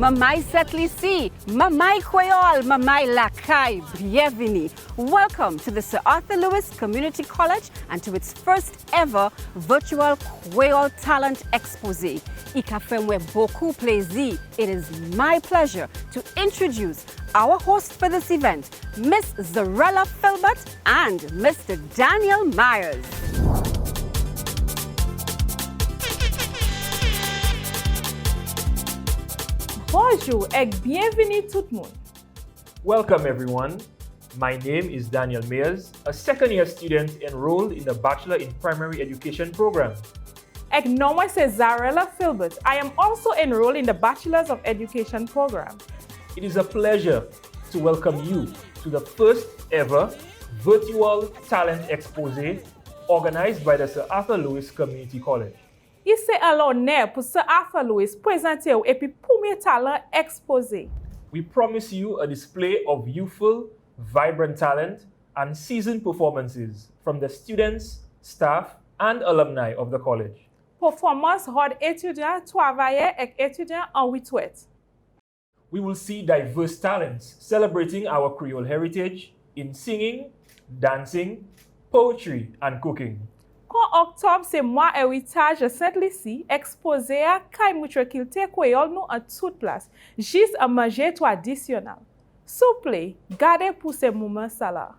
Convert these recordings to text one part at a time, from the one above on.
Mamai Saint Lucia, Mamai Creole, Mamai Lakai, bienvenue. Welcome to the Sir Arthur Lewis Community College and to its first ever Virtual Creole Talent Exposé. Beaucoup plaisir. It is my pleasure to introduce our hosts for this event, Miss Zarella Filbert and Mr. Daniel Myers. Bonjour et bienvenue tout le monde. Welcome everyone. My name is Daniel Myers, a second-year student enrolled in the Bachelor in Primary Education program. Et nom moi c'est Zarella Filbert. I am also enrolled in the Bachelor's of Education program. It is a pleasure to welcome you to the first ever Virtual Talent Exposé organized by the Sir Arthur Lewis Community College. C'est un honneur pour Sir Arthur Lewis présenter et puis premier talent exposé. We promise you a display of youthful, vibrant talent and seasoned performances from the students, staff, and alumni of the college. Performance hard étudiants, travailleurs et étudiants en retraite. We will see diverse talents celebrating our Creole heritage in singing, dancing, poetry, and cooking. Quand octobre, c'est mois héritage de Saint Lucia, exposé à caille mutualité créole nous en toute place, juste à manger traditionnel. S'il vous plaît, gardez pour ces moments là.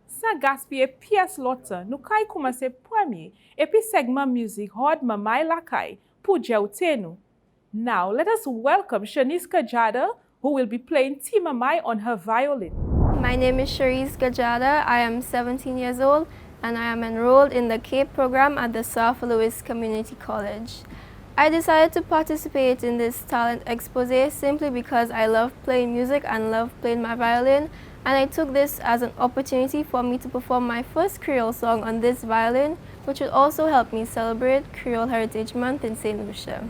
Sans gaspiller pièce l'autre, nous caille commencer premier et puis segment musique hard mamai la caille pour jouer nous. Now, let us welcome Shanice Kajada, who will be playing Timamai on her violin. My name is Sharice Gajada. I am 17 years old and I am enrolled in the CAPE program at the Sir Arthur Lewis Community College. I decided to participate in this talent exposé simply because I love playing music and love playing my violin, and I took this as an opportunity for me to perform my first Creole song on this violin, which will also help me celebrate Creole Heritage Month in Saint Lucia.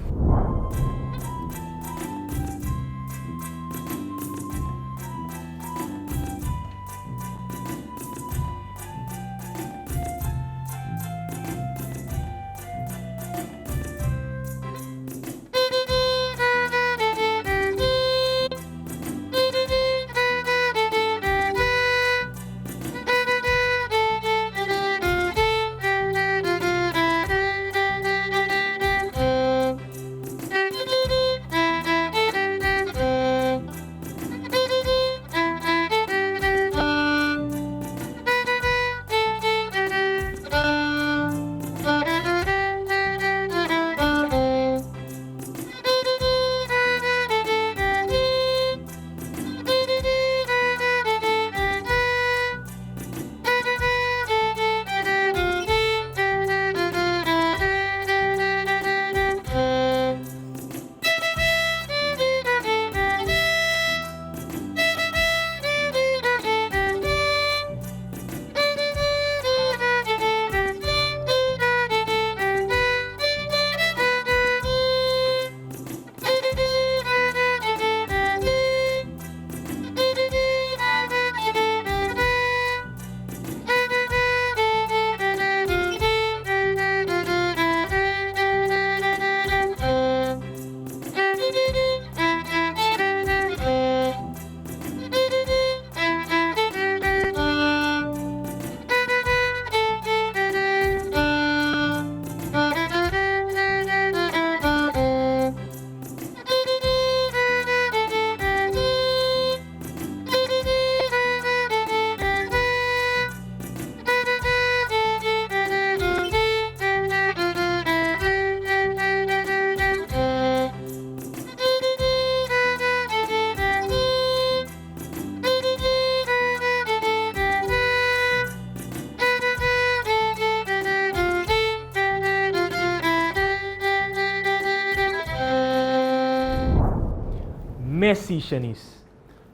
Merci, Shanice.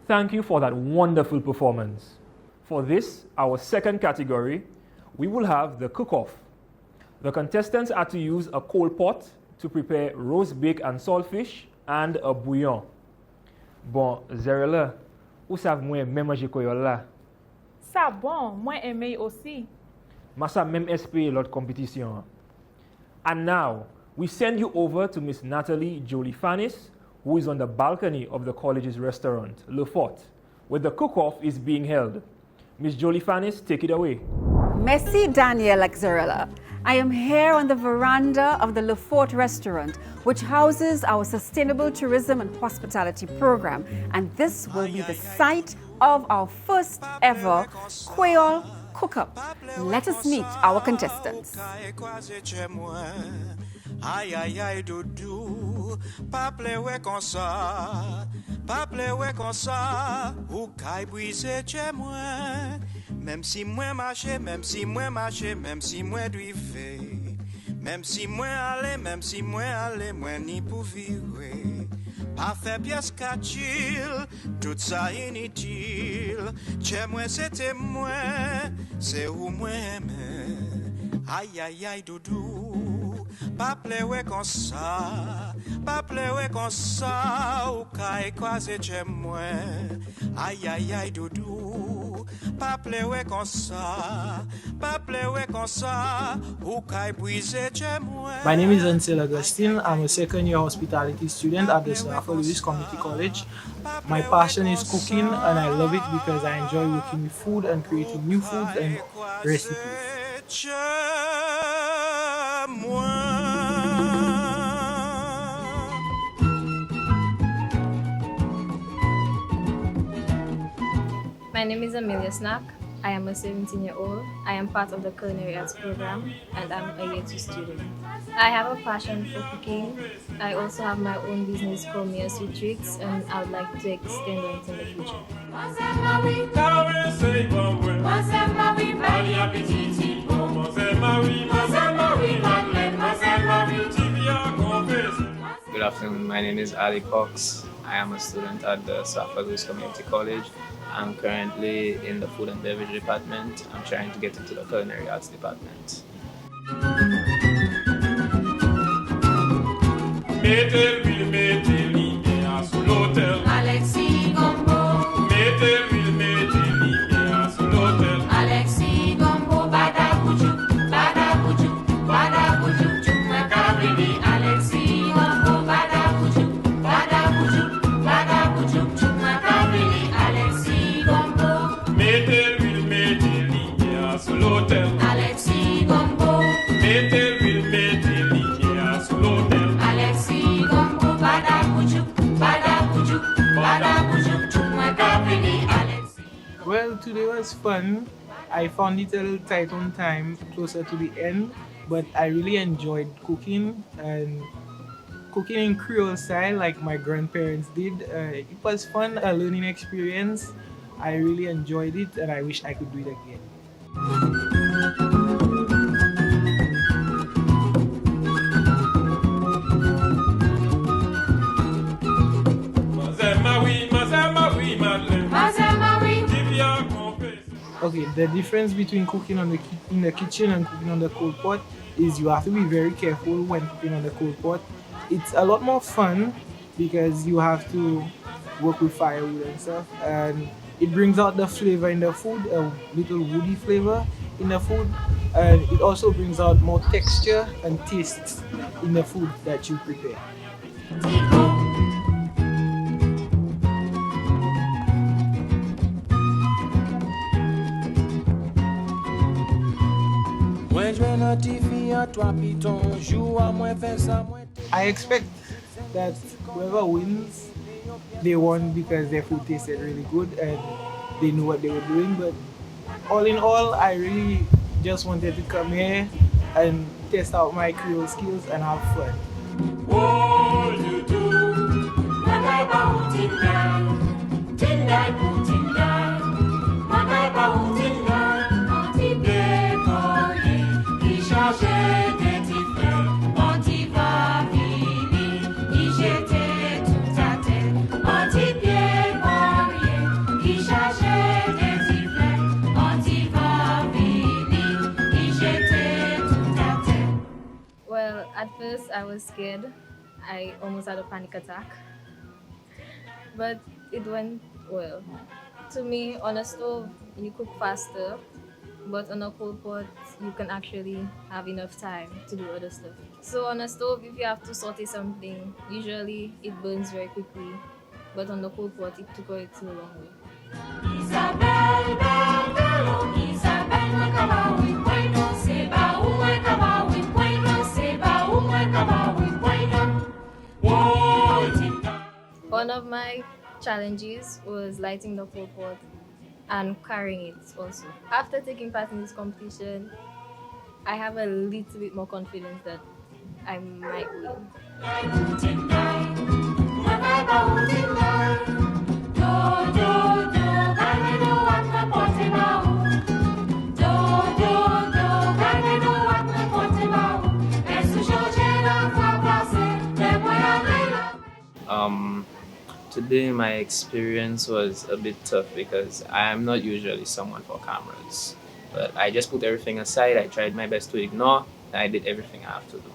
Thank you for that wonderful performance. For this, our second category, we will have the cook-off. The contestants are to use a coal pot to prepare roast beef and saltfish and a bouillon. Bon, Zarella, où savez moi même manger Creole là? Ça bon, moi aimé aussi. Massa même espérer l'autre compétition. And now, we send you over to Miss Natalie Jolie Fanis, who is on the balcony of the college's restaurant, Le Fort, where the cook-off is being held. Miss Jolie Fannis, take it away. Merci, Daniel Axarella. I am here on the veranda of the Le Fort restaurant, which houses our sustainable tourism and hospitality program. And this will be the site of our first ever Creole cook-up. Let us meet our contestants. Aïe aïe aïe doudou, pas pleurer comme ça, pas pleurer comme ça, ou caille brisé chez moi. Même si moi marché, même si moi marché, même si moi dû fait, même si moi allé, moi ni pour vivre. Pas fait pièce qu'à-t-il, tout ça inutile. Chez moi c'était moi, c'est où moi aimé. Aïe aïe aïe doudou, pas pleurer comme ça, pas pleurer comme ça, ou caille croisé chez moi. Aïe aïe aïe doudou, pas pleurer comme ça, pas pleurer comme ça, ou caille brisé chez moi. My name is Ansel Augustine. I'm a second year hospitality student at the Saint Lucia Community College. My passion is cooking and I love it because I enjoy working with food and creating new foods and recipes. My name is Amelia Snack. I am a 17-year-old. I am part of the Culinary Arts program and I'm a year 2 student. I have a passion for cooking. I also have my own business called Mia Sweet Treats and I would like to extend it in the future. Good afternoon, my name is Ali Cox. I am a student at the Saint Lucia Community College. I'm currently in the food and beverage department. I'm trying to get into the culinary arts department. Well, today was fun. I found it a little tight on time closer to the end, but I really enjoyed cooking and cooking in Creole style like my grandparents did. It was fun, a learning experience. I really enjoyed it and I wish I could do it again. Okay, the difference between cooking in the kitchen and cooking on the cold pot is you have to be very careful when cooking on the cold pot. It's a lot more fun because you have to work with firewood and stuff, and it brings out the flavor in the food, a little woody flavor in the food, and it also brings out more texture and taste in the food that you prepare. I expect that whoever wins, they won because their food tasted really good and they knew what they were doing. But all in all, I really just wanted to come here and test out my Creole skills and have fun. Well, at first I was scared. I almost had a panic attack. But it went well. To me, on a stove, you cook faster But on a cold pot, you can actually have enough time to do other stuff. So on a stove, if you have to saute something, usually it burns very quickly. But on the cold pot, it took a little longer. One of my challenges was lighting the cold pot and carrying it also. After taking part in this competition, I have a little bit more confidence that I might win. Today my experience was a bit tough because I am not usually someone for cameras. But I just put everything aside, I tried my best to ignore, and I did everything I have to do.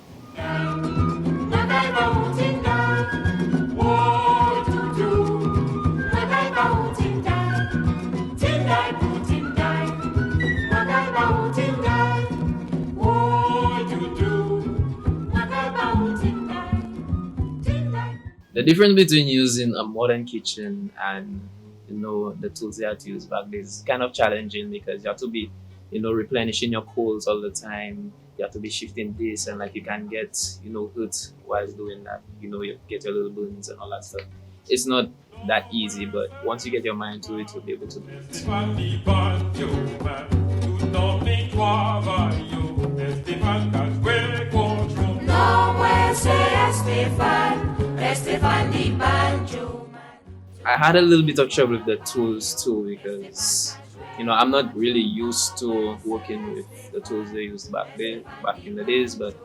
The difference between using a modern kitchen and the tools they had to use back then is kind of challenging because you have to be replenishing your coals all the time. You have to be shifting this and like you can get hurt while doing that. You get your little burns and all that stuff. It's not that easy, but once you get your mind to it, you'll be able to do it. I had a little bit of trouble with the tools too because I'm not really used to working with the tools they used back in the days, but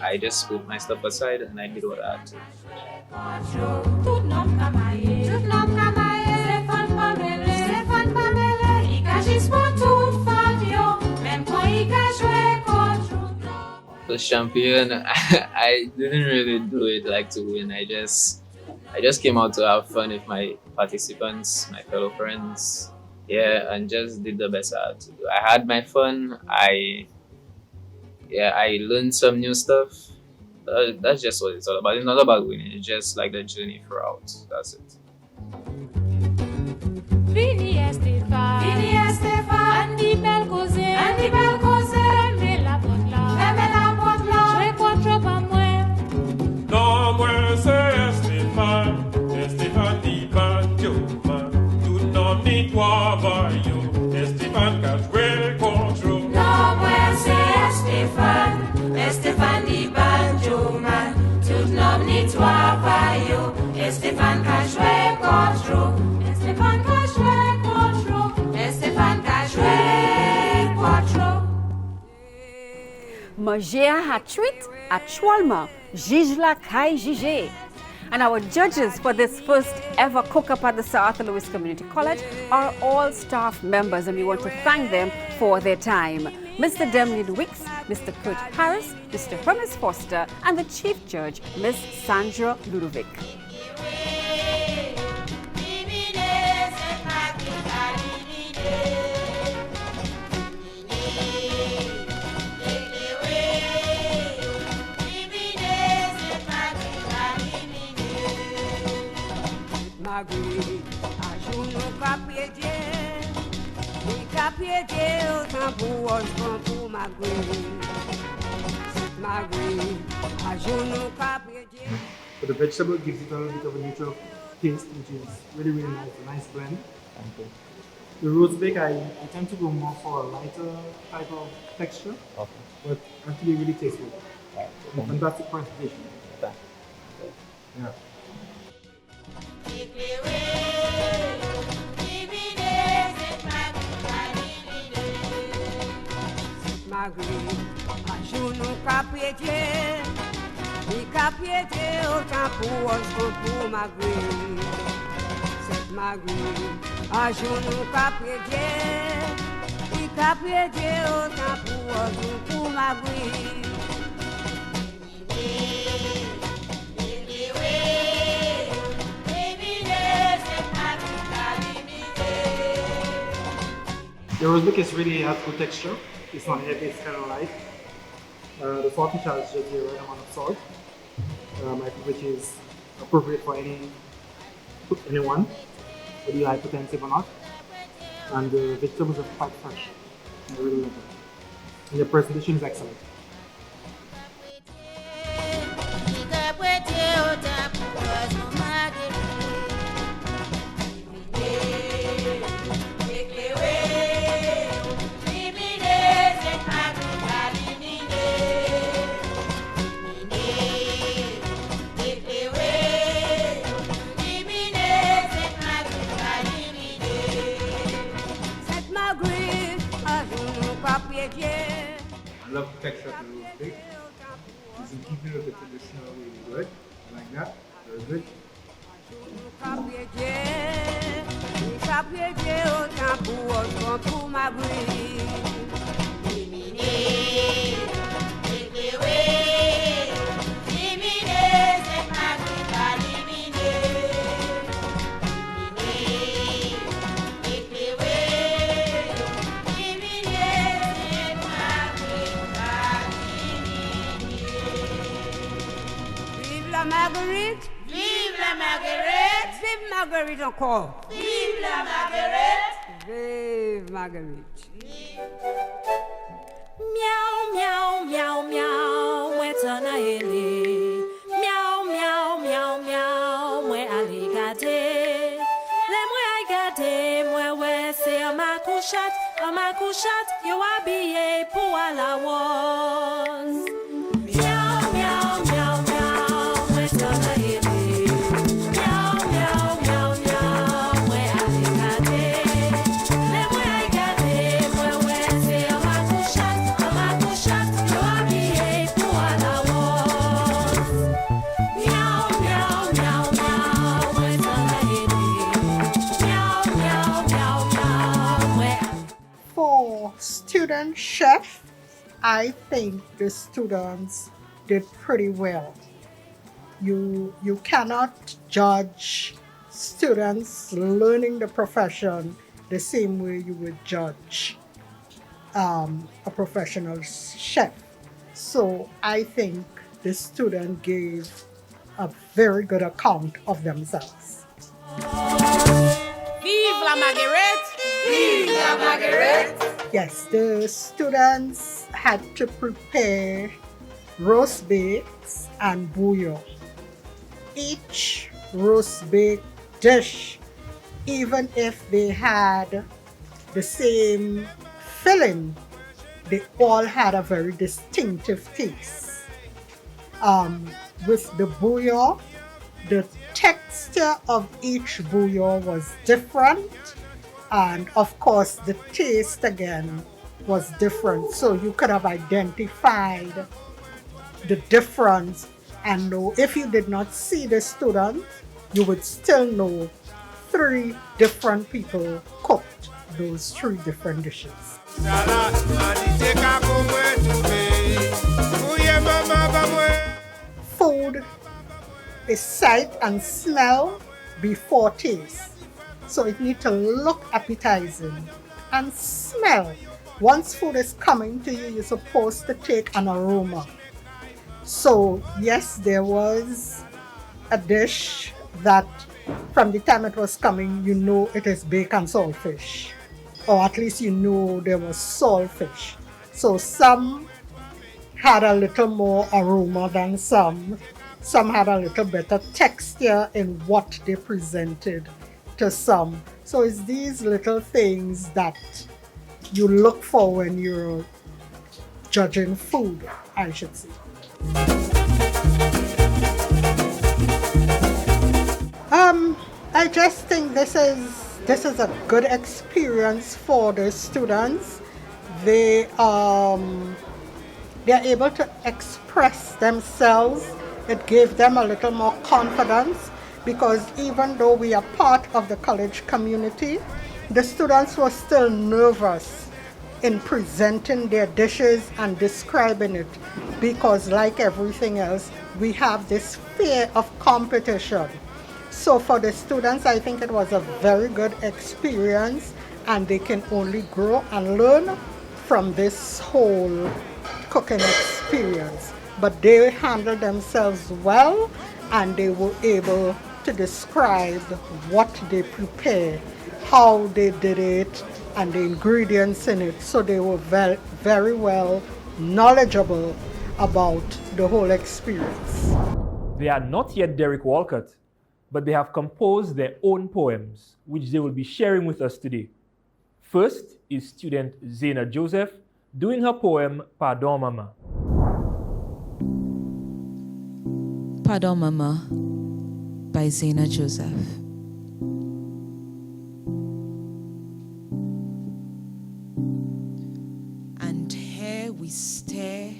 I just put my stuff aside and I did what I had to. The champion, I didn't really do it like to win. I just came out to have fun with my participants, my fellow friends, and just did the best I had to do. I had my fun. I learned some new stuff. That's just what it's all about. It's not about winning. It's just like the journey throughout. That's it. Manger a tweet a chwalma, jij la kai jige. And our judges for this first ever cook-up at the Sir Arthur Lewis Community College are all staff members, and we want to thank them for their time. Mr. Demlin Wicks, Mr. Kurt Harris, Mr. Hermes Foster, and the Chief Judge, Ms. Sandra Ludovic. But the vegetable gives it a little bit of a neutral taste, which is really, really nice, a nice blend. Thank you. The roast bake, I tend to go more for a lighter type of texture, but actually really tasteful. Right. Fantastic presentation. Thank you. Yeah. The roast beef is really has good texture. It's not heavy, it's kind of light. The salt which has just the right amount of salt, I think which is appropriate for anyone, whether you're hypertensive or not. And the vegetables are quite fresh. I really love it. And the presentation is excellent. I love the texture of the roast beef. It's in keeping with the traditional way we do it. I like that. Very good. Marguerite! Vive la Marguerite! Vive Marguerite encore! Vive la Marguerite! Vive Marguerite! Miau, miau, miau, miau, mwen tan a ele. Miau, miau, miau, miau, mwen ale gade. Le mwen a gade, mwen we se a ma couchat, yo abye pou a la waz. Miau, miau, miau, miau, mwen tan a ele. Miau, miau, miau, miau, mwen ale gade. Le mwen a gade, mwen we se a ma couchat, yo abye pou a la waz. Miau, miau, miau, miau, mwen tan a ele. Miau, miau, miau, miau, mwen. For student chef, I think the students did pretty well. You cannot judge students learning the profession the same way you would judge a professional chef. So I think the student gave a very good account of themselves. Vive la Marguerite! Vive la Marguerite! Yes, the students had to prepare roast bakes and bouillon. Each roast baked dish, even if they had the same filling, they all had a very distinctive taste. With the bouillon, the texture of each bouillon was different, and of course the taste again was different, so you could have identified the difference and know. If you did not see the student, you would still know 3 different people cooked those 3 different dishes. Food is sight and smell before taste. So it needs to look appetizing and smell. Once food is coming to you, you're supposed to take an aroma. So yes, there was a dish that from the time it was coming, you know it is bacon saltfish. Or at least you know there was saltfish. So some had a little more aroma than some. Some had a little better texture in what they presented to some. So it's these little things that you look for when you're judging food, I should say. I just think this is a good experience for the students. They're able to express themselves. It gave them a little more confidence, because even though we are part of the college community, the students were still nervous in presenting their dishes and describing it, because like everything else, we have this fear of competition. So for the students, I think it was a very good experience, and they can only grow and learn from this whole cooking experience. But they handled themselves well, and they were able to describe what they prepared, how they did it, and the ingredients in it. So they were very, very well knowledgeable about the whole experience. They are not yet Derek Walcott, but they have composed their own poems, which they will be sharing with us today. First is student Zena Joseph doing her poem, Pardon Mama. Pardon Mama by Zena Joseph. And here we stare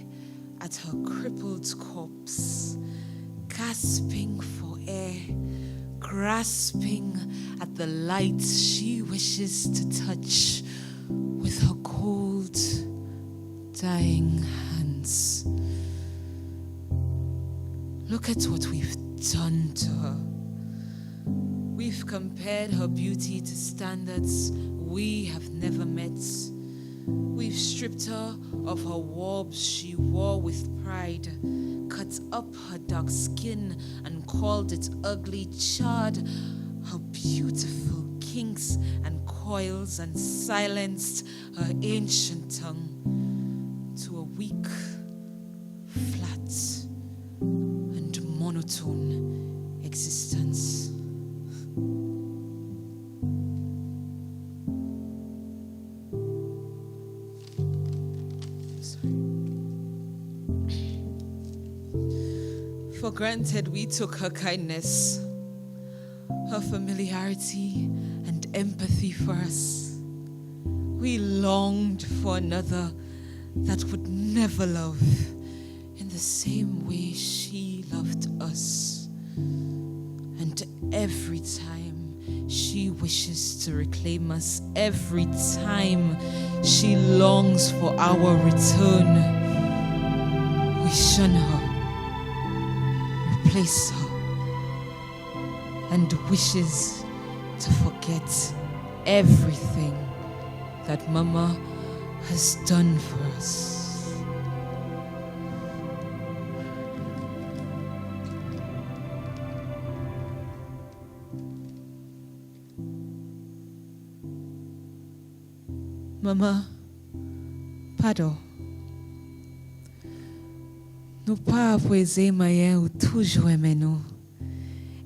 at her crippled corpse, gasping for air, grasping at the light she wishes to touch with her cold, dying hands. Look at what we've done to her. We've compared her beauty to standards we have never met. We've stripped her of her warbs she wore with pride, cut up her dark skin and called it ugly, charred her beautiful kinks and coils and silenced her ancient tongue to a weak, flat, and monotone existence. For granted, we took her kindness, her familiarity, and empathy for us. We longed for another that would never love in the same way she loved us. And every time she wishes to reclaim us, every time she longs for our return, we shun her, replace her, and wishes to forget everything that Mama has done for us. Mama, pardon. Nous pas appraiser mayen ou toujours aimer nous.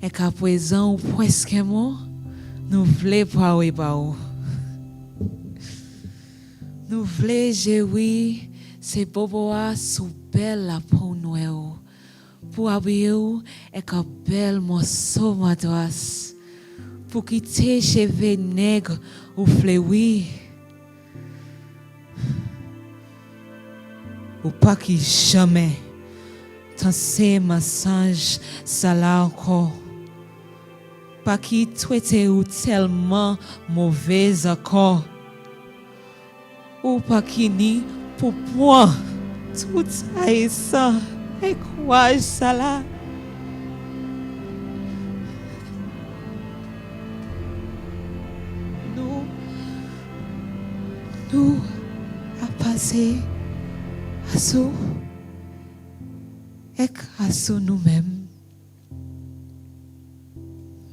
Et qu'à présent ou presque moi, nous voulons parler par où. Nous voulons jouer ces boboas sous belle la peau noire. Pour habiller et qu'un bel morceau madras. Pour quitter cheveux nègres ou fleuris. Ou pas qui jamais tant ces massages ça là encore. Pas qui traité ou tellement mauvais encore. Ou pas qui ni pour moi tout ça et quoi ça là. Nous a passé à sous et à sous nous-mêmes.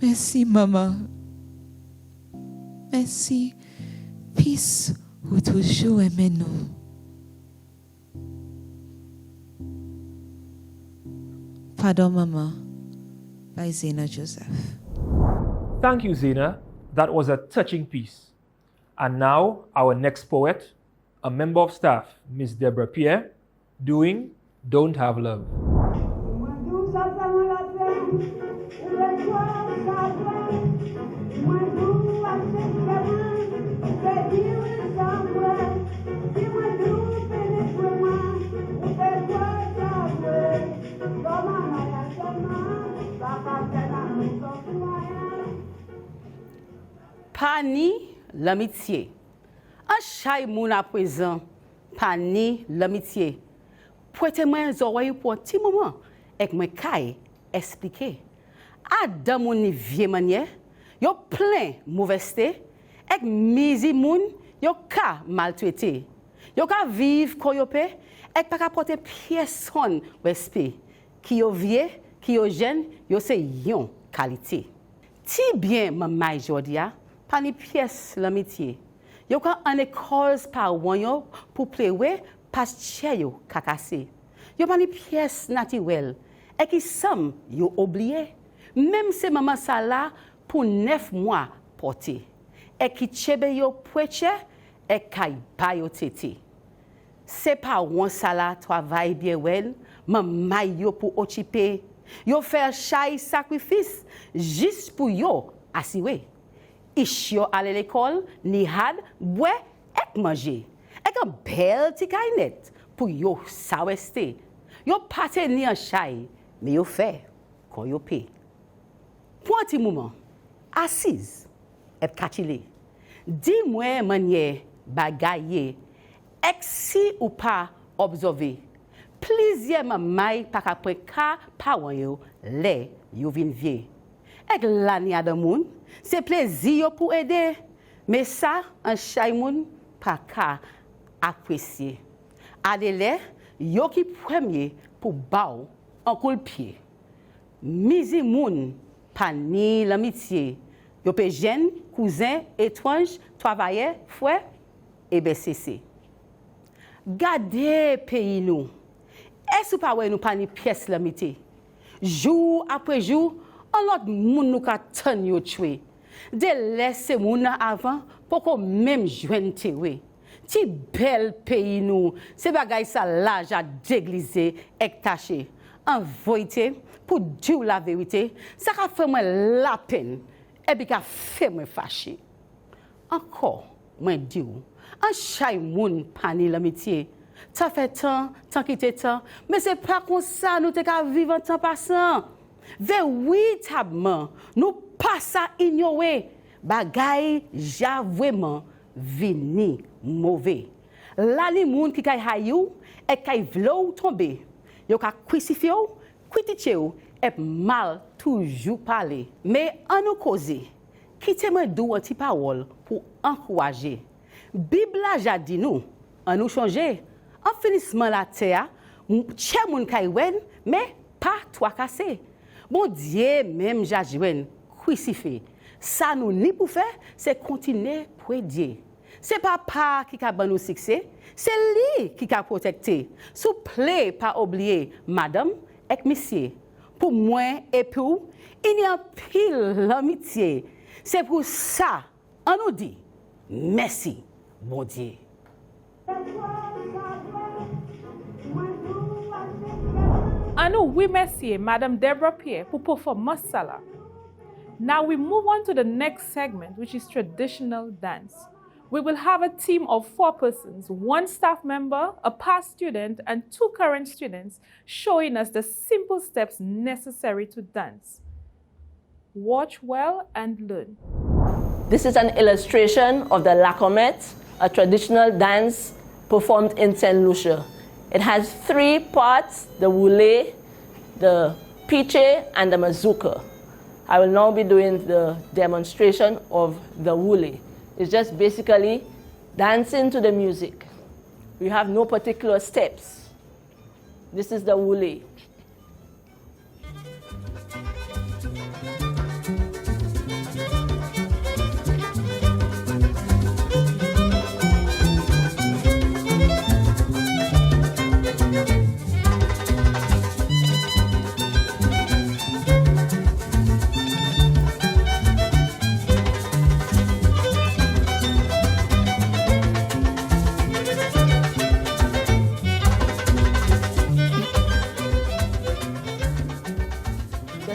Merci, Maman. Merci, peace, ou toujours aimez nous. Pardon, Mama, by Zena Joseph. Thank you, Zena. That was a touching piece. And now, our next poet, a member of staff, Miss Deborah Pierre, doing Don't Have Love. Pani l'amitié. Un chay moun à présent, pani l'amitié. Prêtez-moi un oreille pour un petit moment et que moi caille expliquer. À dans mon vieux manière, yo plein mauvaiseté Ek mizi moun, yo ka maltraité. Yo ka viv kon yo pe, ek pa ka porter pièson wespe. Ki yo vie, ki yo jeune, yo se yon qualité. Ti bien mamay jodia, pa ni pièce l'amitié. Yo ka an école par wanyo pour plewe pas che yo kakase. Yo pa ni pièce naturelle. Et qui somme yo oublié. Même si maman ça là pour 9 mois porté. Et qui chebe yo pweche et kay ba yo tete. C'est pas one ça là travail bien well, maman yo pour occuper. Yo faire chay sacrifice juste pour yo asiwe. Ich yo aller l'école, ni had, boire et manger. Et un bel ti kaynet pour yo saweste. Yo pate ni an chay, mais yo fait quand yo paye. Pour un petit moment, assise et katile. Dis-moi manière bagaye, si ou pas observer. Plusieurs mamay pa kapre ka pa wanyo le yo vin vie. Ek lania de moun, c'est plaisir pour aider. Mais ça, un chay moun pa ka apprécier. Adele, yo ki premier pour baou en coup de pied. Mizi moun pa ni l'amitié. Yo pe jeune, cousin, étrange, travailler, frère et BCC. Gade pays nous. Est-ce pas ouais nous pas ni pièce l'amitié? Jour après jour, on l'autre moun nous ka tan yo tué. De laisser moun avant pour qu'on même joindre tewe. Ti bel pays nous, c'est bagay sa l'âge à dégliser et taché. En vérité, pour dire la vérité, ça a fait moi la peine et puis ça fait moi fâché. Encore, moi dis un chay moun pani l'amitié. Ça fait temps qui te temps, mais c'est pas comme ça nous te ka vivre en temps passant. Véritablement, nous pas ça ignorer. Bagay ja vraiment vini mauvais. Là les moun qui kay hayou et kay vlou tomber. Yo ka crucifié ou, critiqué ou et mal toujours parler. Mais en nous causer, quittez-moi d'où un petit parole pour encourager. Bible a dit nous, en nous changer, en finissement la terre, tche moun kay wen, mais pas toi cassé. Bon Dieu même jajwen crucifié. Ça nous ni pour faire, c'est continuer pour Dieu. C'est papa qui a ban nous succès, c'est lui qui a protecté. S'il vous plaît, pas oublier, madame et monsieur. Pour moi et pour, il y a pile l'amitié. C'est pour ça, on nous dit, merci, bon Dieu. And we merci Madame Deborah Pierre pour performance sala. Now we move on to the next segment, which is traditional dance. We will have a team of 4 persons, 1 staff member, a past student, and 2 current students, showing us the simple steps necessary to dance. Watch well and learn. This is an illustration of the lacomet, a traditional dance performed in Saint Lucia. It has 3 parts, the woule, the piche, and the mazurka. I will now be doing the demonstration of the woule. It's just basically dancing to the music. We have no particular steps. This is the woule.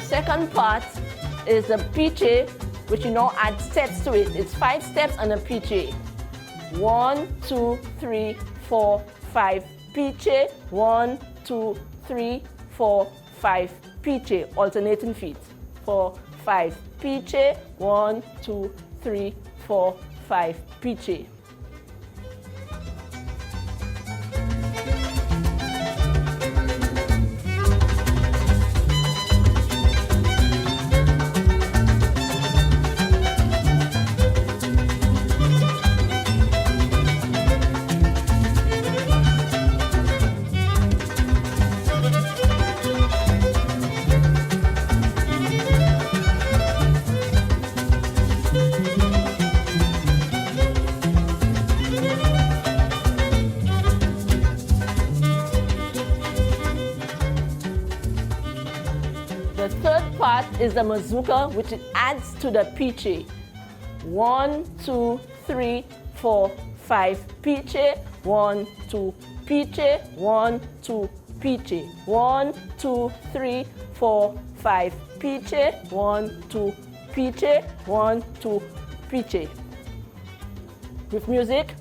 Second part is the piche, which you now add steps to it. It's 5 steps on a piche. 1, 2, 3, 4, 5 piche. 1, 2, 3, 4, 5 piche. Alternating feet. 4, 5 piche. 1, 2, 3, 4, 5 piche. is the mazurka, which it adds to the piche. 1, 2, 3, 4, 5 piche. 1, 2, piche. 1, 2, piche. 1, 2, 3, 4, 5 piche. 1, 2, piche. 1, 2, piche. With music.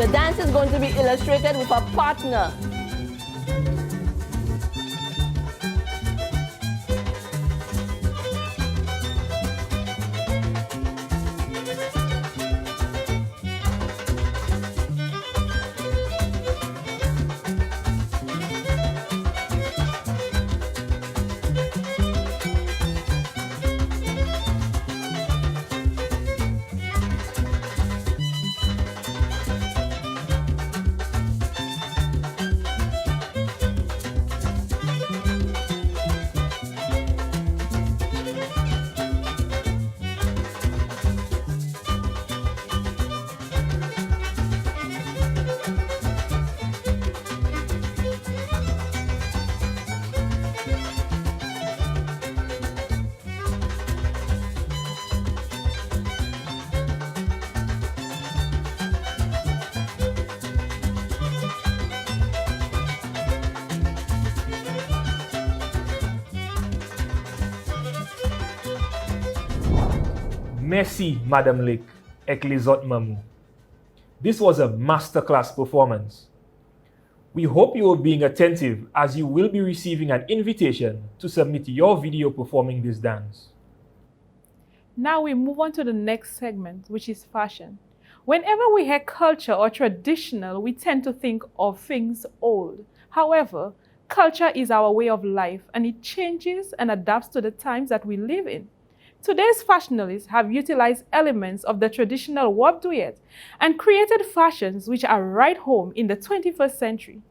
The dance is going to be illustrated with a partner. Merci, Madame Lake, ek les autres mamou. This was a masterclass performance. We hope you are being attentive as you will be receiving an invitation to submit your video performing this dance. Now we move on to the next segment, which is fashion. Whenever we hear culture or traditional, we tend to think of things old. However, culture is our way of life and it changes and adapts to the times that we live in. Today's fashionistas have utilized elements of the traditional warp duet and created fashions which are right home in the 21st century.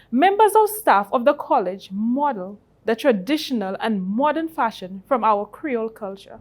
Members of staff of the college model the traditional and modern fashion from our Creole culture.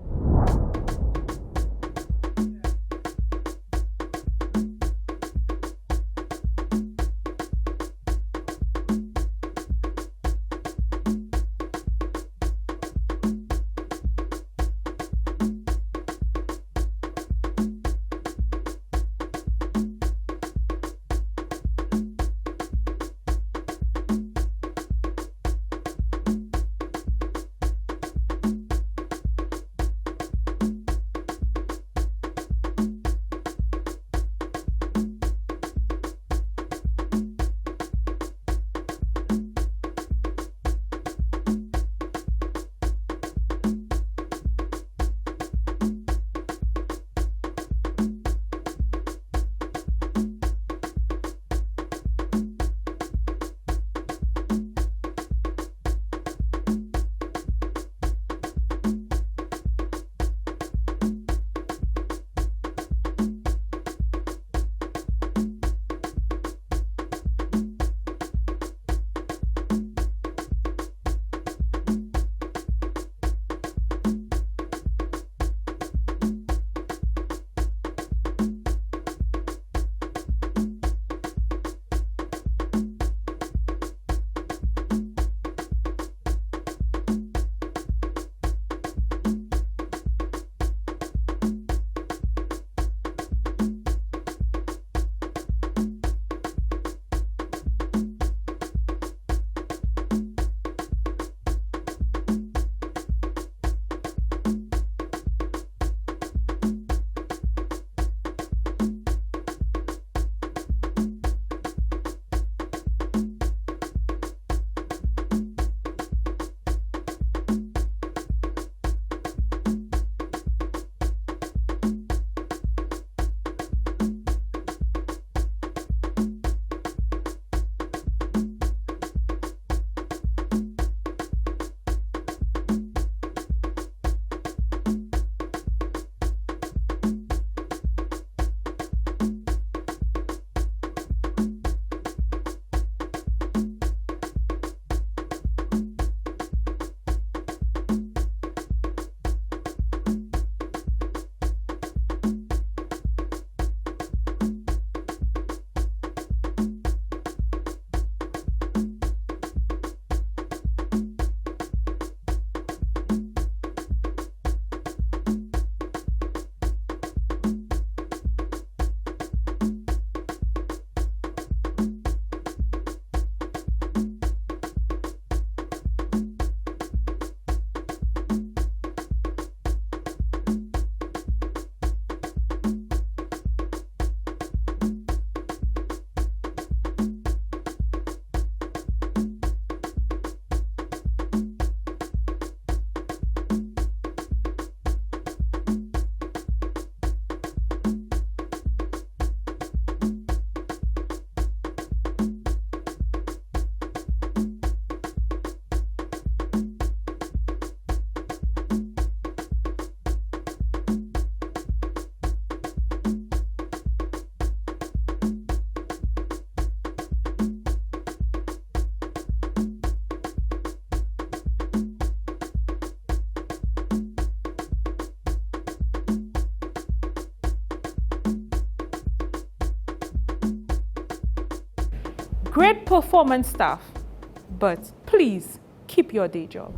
great performance staff, but please keep your day job.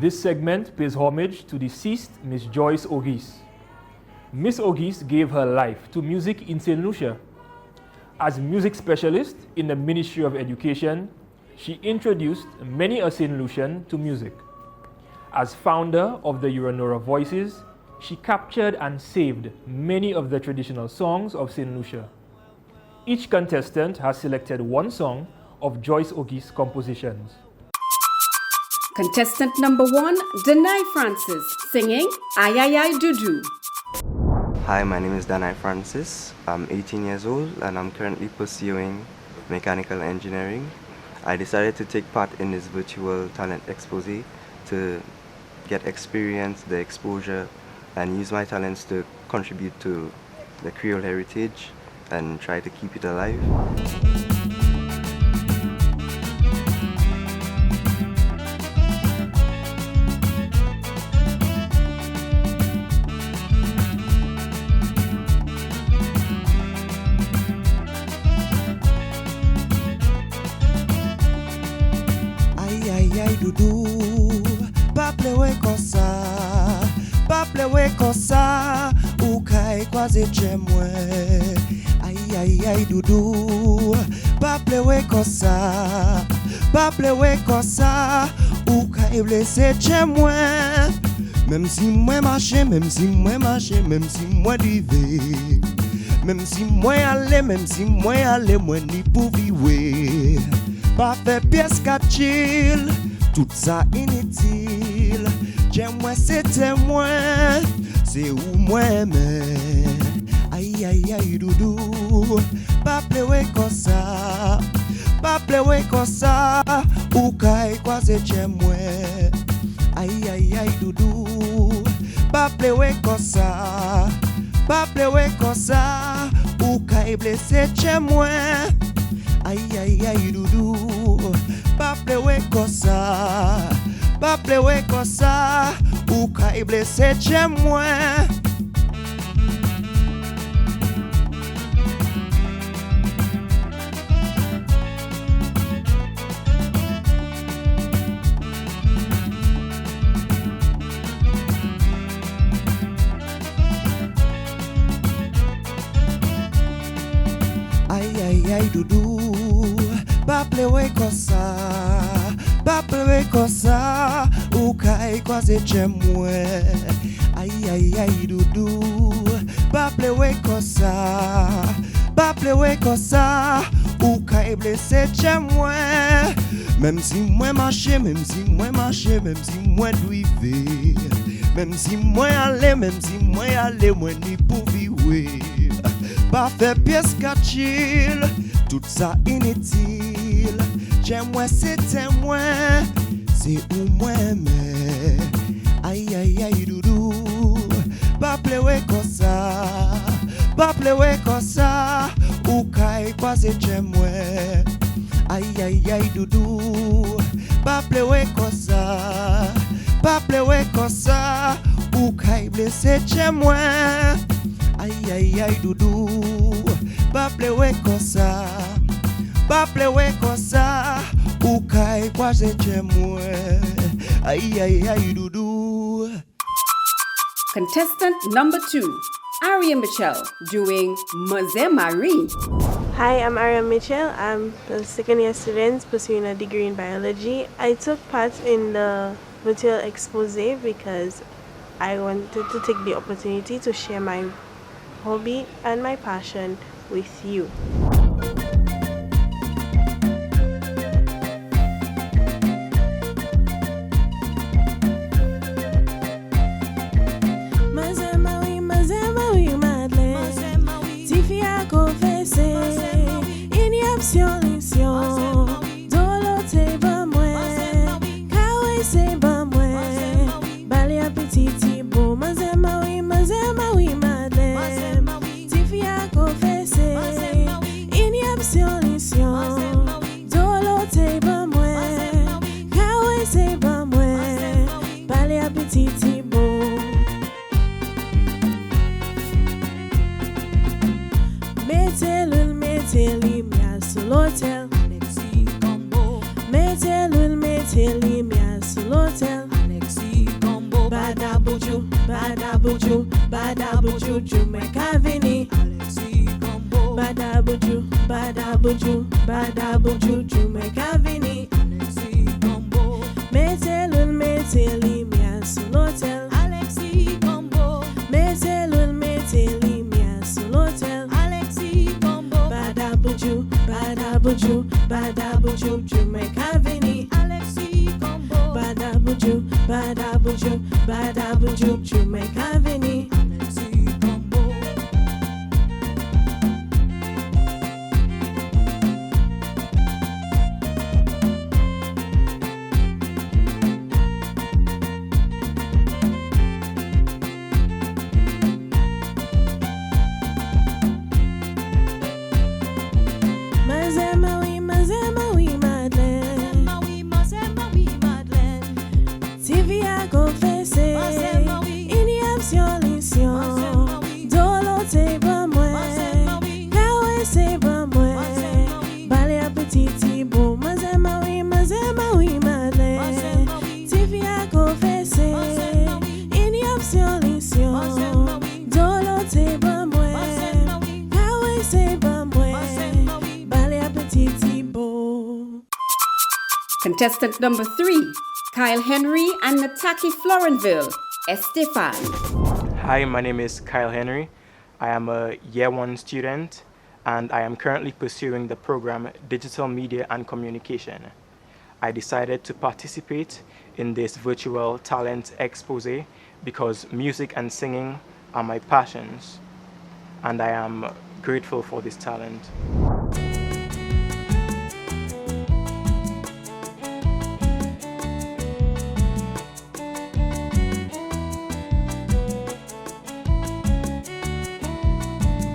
This segment pays homage to deceased Miss Joyce Ogis. Miss Ogis gave her life to music in Saint Lucia. As music specialist in the Ministry of Education, she introduced many a Saint Lucian to music. As founder of the Uranora Voices, she captured and saved many of the traditional songs of Saint Lucia. Each contestant has selected one song of Joyce Ogis' compositions. Contestant number 1, Danai Francis, singing Ay Ay Ay Doo Doo. Hi, my name is Danai Francis. I'm 18 years old and I'm currently pursuing mechanical engineering. I decided to take part in this Virtual Talent Exposé to get experience, the exposure, and use my talents to contribute to the Creole Heritage and try to keep it alive. Doudou, pas pleure comme ça, ou kay croiser chez moi. Aïe aïe aïe doudou, pas pleure comme ça, ou kay blessé chez moi. Même si moi marche, même si moi drive, même si moi aller, moi ni pour vivre. Pas fait pièce qu'à chill, tout ça inutile. J'aime-moi, c'était moi, c'est où moi-même. Aïe aïe aïe doudou, pas pleurer comme ça, ou kay croiser chez moi. Aïe aïe aïe doudou, pas pleurer comme ça, ou kay blessé chez moi. Aïe aïe aïe doudou, pas pleurer comme ça, ou kay blessé chez moi. Aïe aïe aïe doudou, pas pleurer comme ça, ou kay croiser chez moi. Aïe aïe aïe doudou, pas pleurer comme ça, ou kay blessé chez moi. Même si moi marche, même si moi drive, même si moi aller, moi ni pour vivre. Pas fait pièce qu'à chill, tout ça inutile. J'aime-moi, c'était moi, c'est où moi-même. Aïe aïe aïe doudou, pas pleurer comme ça, ou kay croiser chez moi. Aïe aïe aïe doudou, pas pleurer comme ça, ou kay blessé chez moi. Aïe aïe aïe doudou, pas pleurer comme ça, ou kay croiser chez moi. Aïe aïe aïe doudou. Contestant number 2, Aria Mitchell, doing Maze Marie. Hi, I'm Aria Mitchell. I'm a second year student pursuing a degree in biology. I took part in the Virtual Exposé because I wanted to take the opportunity to share my hobby and my passion with you. meteli mia sur l'hôtel. Alexis Combo. Metelul meteli mia sur l'hôtel. Alexis Combo. Badabuju, badabuju, badabuju, Jamaica vini. Alexis Combo. Badabuju, badabuju, badabuju, Jamaica vini. Alexis Combo. Metelul meteli mia sur l'hôtel. Alexis Combo. Metelul meteli mia sur l'hôtel. Alexis Combo. Badabuju, badabuju, badabuju, Jamaica vini. Alexis Combo. Badabuju, badabuju, badabuju, Jamaica vini. Alexis Combo. Mazema oui, Madeleine. Mazema oui, Madeleine. TV a confessé. Mazema oui. Initiation. Mazema oui. Dolo te ba moi. Mazema oui. Kawe se ba moi. Mazema oui. Bale a petit beau. Mazema oui, Madeleine. Mazema oui. TV a confessé. Mazema oui. Initiation. Mazema oui. Dolo te ba moi. Mazema oui. Kawe se ba moi. Mazema oui. Bale a petit beau. Contestant number 3, Kyle Henry and Nataki Florenville, Estefan. Hi, my name is Kyle Henry. I am a Year 1 student and I am currently pursuing the program Digital Media and Communication. I decided to participate in this Virtual Talent Exposé because music and singing are my passions and I am grateful for this talent.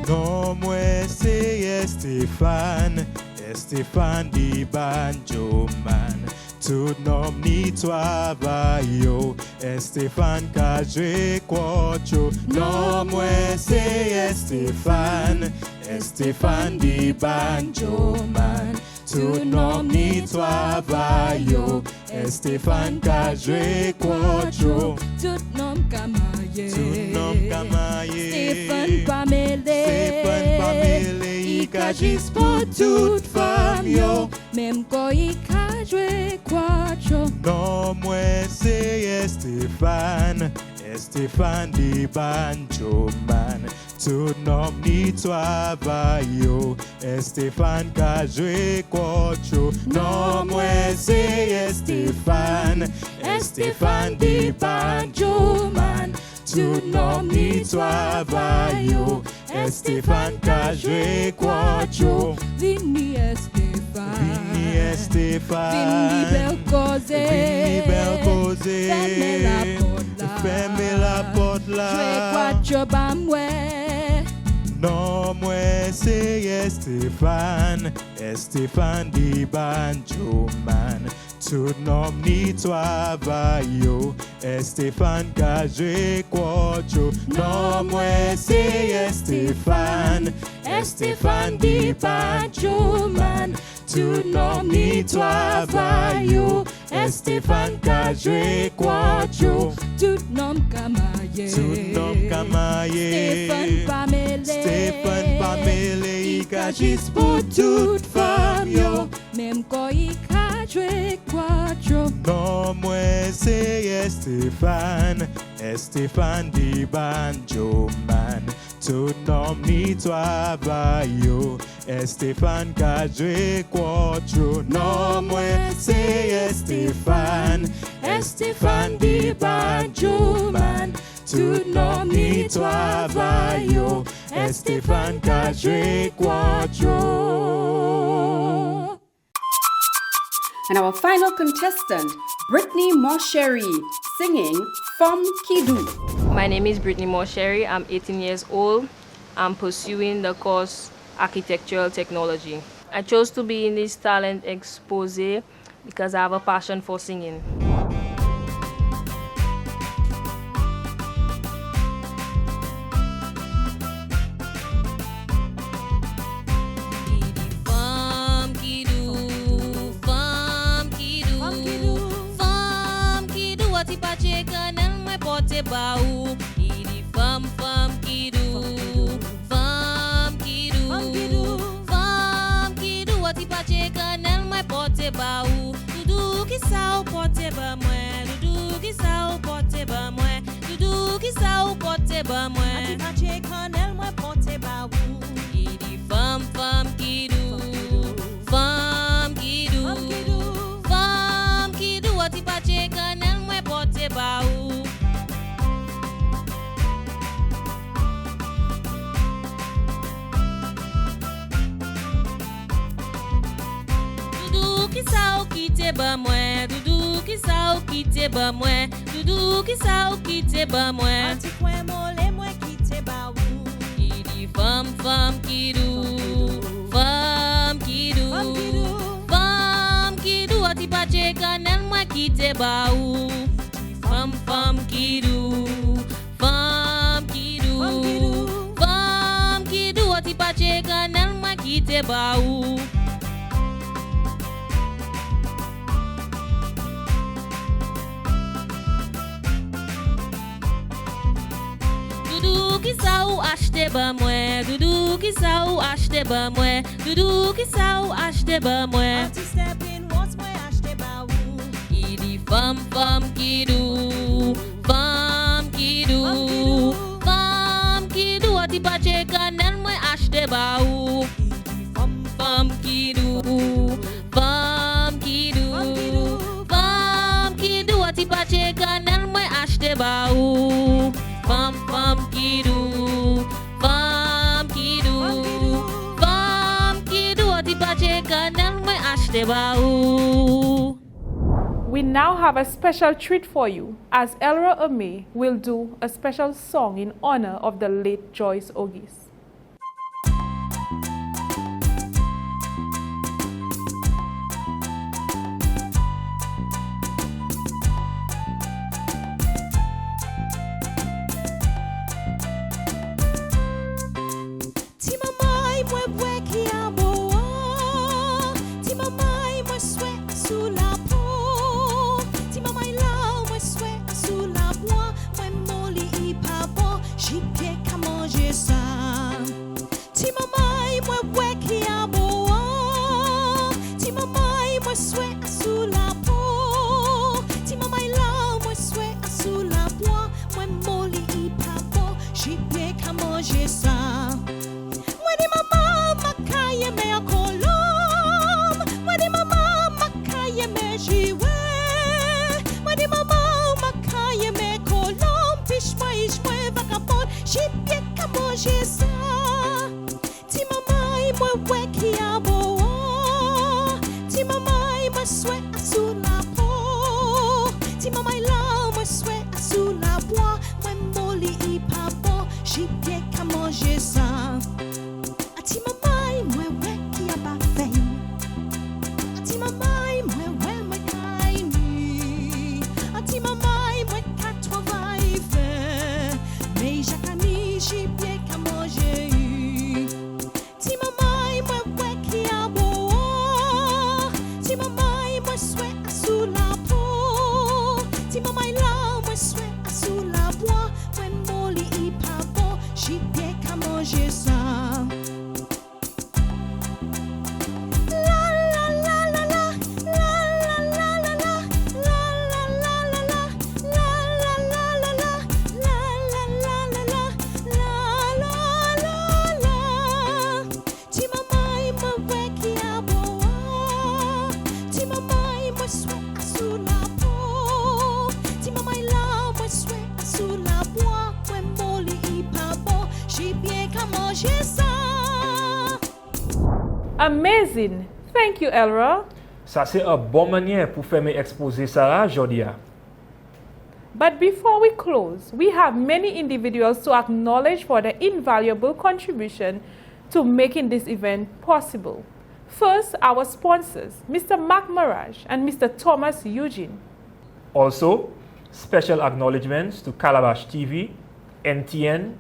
Non, moi c'est Estefan, Estefan di banjo man. Tout nom ni travail, Estefan ka jwe kwacho. Non, moi c'est Estefan, Estefan di banjo man. Tout nom ni travail, Estefan ka jwe kwacho. Tout nom kamaye. Tout nom kamaye. Stephen Pamele. Stephen Pamele. I ka jis pour toute femme yo. Même quand il ka joué quattro. Non, moi c'est Estefan, Estefan di banjo man. Tout nom ni travail, Estefan ka jwe kwacho. Non, moi c'est Estefan, Estefan di banjo man. Tout nom ni travail, Estefan ka jwe kwacho. Vini Estefan. Vini Estefan. Vini bel cose. Vini bel cose. Ferme la porte là. Joué quattro bamwe. Non, moi c'est Estefan, Estefan di banjo man. Tout nom ni travail, Estefan ka jwe kwacho. Non, moi c'est Estefan, Estefan di banjo man. Tout nom ni travail, Estefan ka jwe kwacho. Tout nom kamaye. Tout nom kamaye. Stephen Pamele. Stephen Pamele. I ka jis pour toute femme yo. Même quand il ka joué quattro. Non, moi c'est Estefan, Estefan di banjo man. Tout nom ni travail, Estefan ka jwe kwacho. Non, moi c'est Estefan, Estefan di banjo man. Tout nom ni travail, Estefan ka jwe kwacho. And our final contestant, Brittany Mosheri, singing Fom Kidu. My name is Brittany Mosheri. I'm 18 years old. I'm pursuing the course Architectural Technology. I chose to be in this talent exposé because I have a passion for singing. baou. Idi fam fam kidou. Fam kidou. Fam kidou. Wati pache kanel moi porte baou. Doudou ki sa ou porte ba moi. Doudou ki sa ou porte ba moi. Doudou ki sa ou porte ba moi. Wati pache kanel moi porte baou. Idi fam fam kidou. Fam kidou. Fam kidou. Wati pache kanel moi porte baou. Doudou ki sa ou kite ba moi. Doudou ki sa ou kite ba moi. Doudou ki sa ou kite ba moi. Anti kwen mole moi kite ba ou. Idi fam fam kidou. Fam kidou. Fam kidou. Ati pache kanel moi kite ba ou. Fam fam kidou. Fam kidou. Fam kidou. Ati pache kanel moi kite ba ou. Doudou ki sa ou achete ba moi. Doudou ki sa ou achete ba moi. Doudou ki sa ou achete ba moi. Anti step in once moi achete ba ou. Idi fam fam kidou. Fam kidou. Fam kidou. Ati pache kanel moi achete ba ou. Fam fam kidou. Fam kidou. Fam kidou. Ati pache kanel moi achete ba ou. Fam fam kidou. Fam kidou. Fam kidou. Ati pache kanel moi achete ba ou. We now have a special treat for you, as Elra Ame will do a special song in honor of the late Joyce Ogis. Amazing! Thank you, Elra. Ça c'est un bon manière pour faire mes exposés ça aujourd'hui. But before we close, we have many individuals to acknowledge for their invaluable contribution to making this event possible. First, our sponsors, Mr. Mark Maraj and Mr. Thomas Eugene. Also, special acknowledgements to Calabash TV, NTN,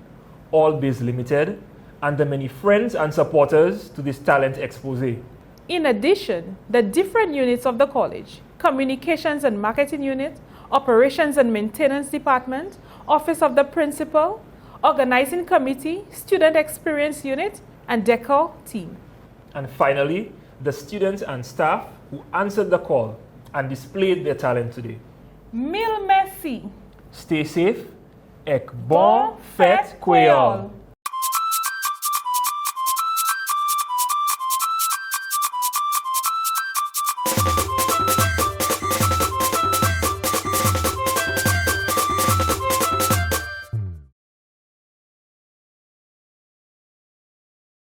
All Biz Limited, and the many friends and supporters to this talent exposé. In addition, the different units of the college, Communications and Marketing Unit, Operations and Maintenance Department, Office of the Principal, Organizing Committee, Student Experience Unit, and Decor team. And finally, the students and staff who answered the call and displayed their talent today. Mille merci. Stay safe. Ek bon fête Creole.